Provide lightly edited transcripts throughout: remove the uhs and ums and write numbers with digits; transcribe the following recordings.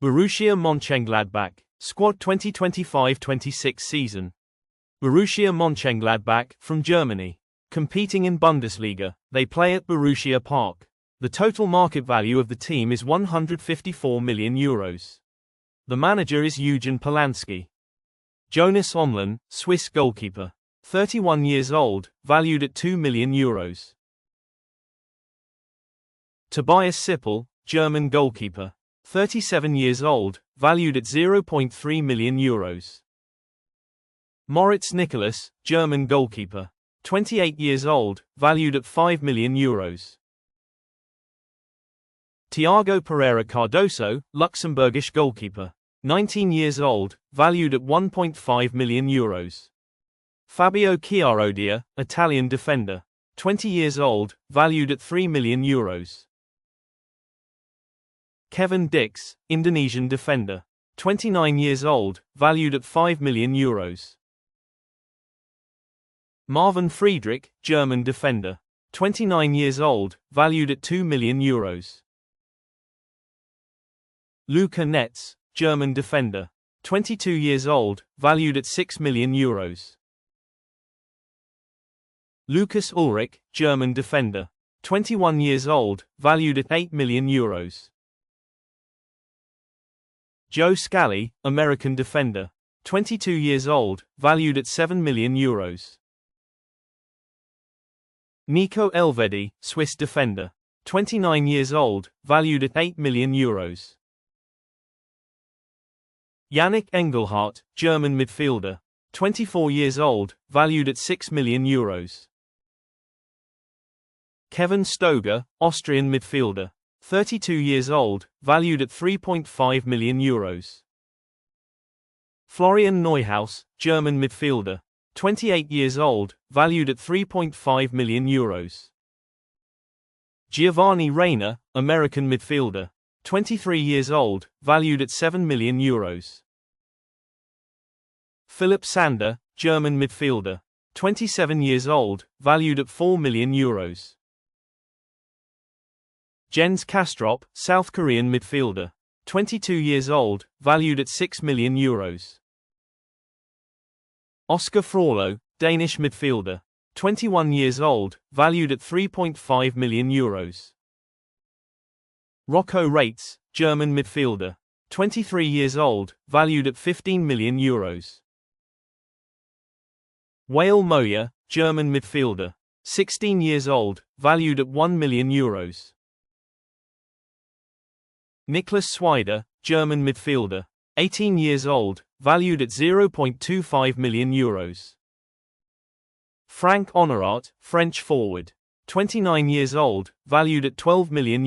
Borussia Mönchengladbach, squad 2025-26 season. Borussia Mönchengladbach, from Germany. Competing in Bundesliga, they play at Borussia Park. The total market value of the team is €154 million. The manager is Eugen Polanski. Jonas Omlin, Swiss goalkeeper. 31 years old, valued at €2 million. Tobias Sippel, German goalkeeper. 37 years old, valued at €0.3 million. Moritz Nicholas, German goalkeeper. 28 years old, valued at €5 million. Thiago Pereira Cardoso, Luxembourgish goalkeeper. 19 years old, valued at €1.5 million. Fabio Chiarodia, Italian defender. 20 years old, valued at €3 million. Kevin Dix, Indonesian defender. 29 years old, valued at €5 million. Marvin Friedrich, German defender. 29 years old, valued at €2 million. Luca Netz, German defender. 22 years old, valued at €6 million. Lucas Ulrich, German defender. 21 years old, valued at €8 million. Joe Scally, American defender. 22 years old, valued at €7 million. Nico Elvedi, Swiss defender. 29 years old, valued at €8 million. Yannick Engelhardt, German midfielder. 24 years old, valued at €6 million. Kevin Stoger, Austrian midfielder. 32 years old, valued at €3.5 million. Florian Neuhaus, German midfielder. 28 years old, valued at €3.5 million. Giovanni Reina, American midfielder. 23 years old, valued at €7 million. Philip Sander, German midfielder. 27 years old, valued at €4 million. Jens Kastrup, South Korean midfielder. 22 years old, valued at €6 million. Oscar Frollo, Danish midfielder. 21 years old, valued at €3.5 million. Rocco Reitz, German midfielder. 23 years old, valued at €15 million. Wael Moya, German midfielder. 16 years old, valued at €1 million. Niklas Swider, German midfielder. 18 years old, valued at €0.25 million. Frank Honorat, French forward. 29 years old, valued at €12 million.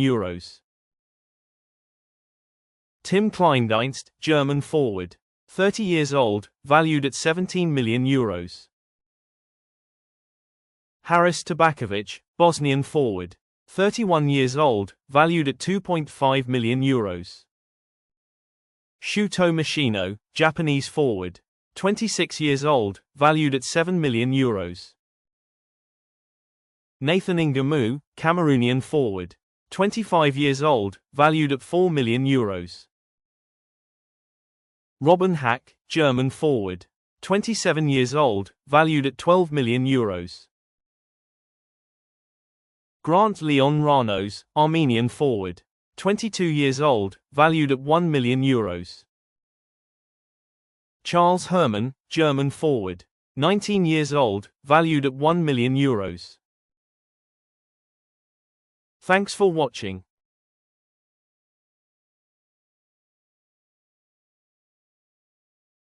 Tim Kleindienst, German forward. 30 years old, valued at €17 million. Haris Tabakovic, Bosnian forward. 31 years old, valued at €2.5 million. Shuto Machino, Japanese forward. 26 years old, valued at €7 million. Nathan Ngamu, Cameroonian forward. 25 years old, valued at €4 million. Robin Hack, German forward. 27 years old, valued at €12 million. Grant Leon Ranos, Armenian forward. 22 years old, valued at €1 million. Charles Herman, German forward. 19 years old, valued at €1 million. Thanks for watching.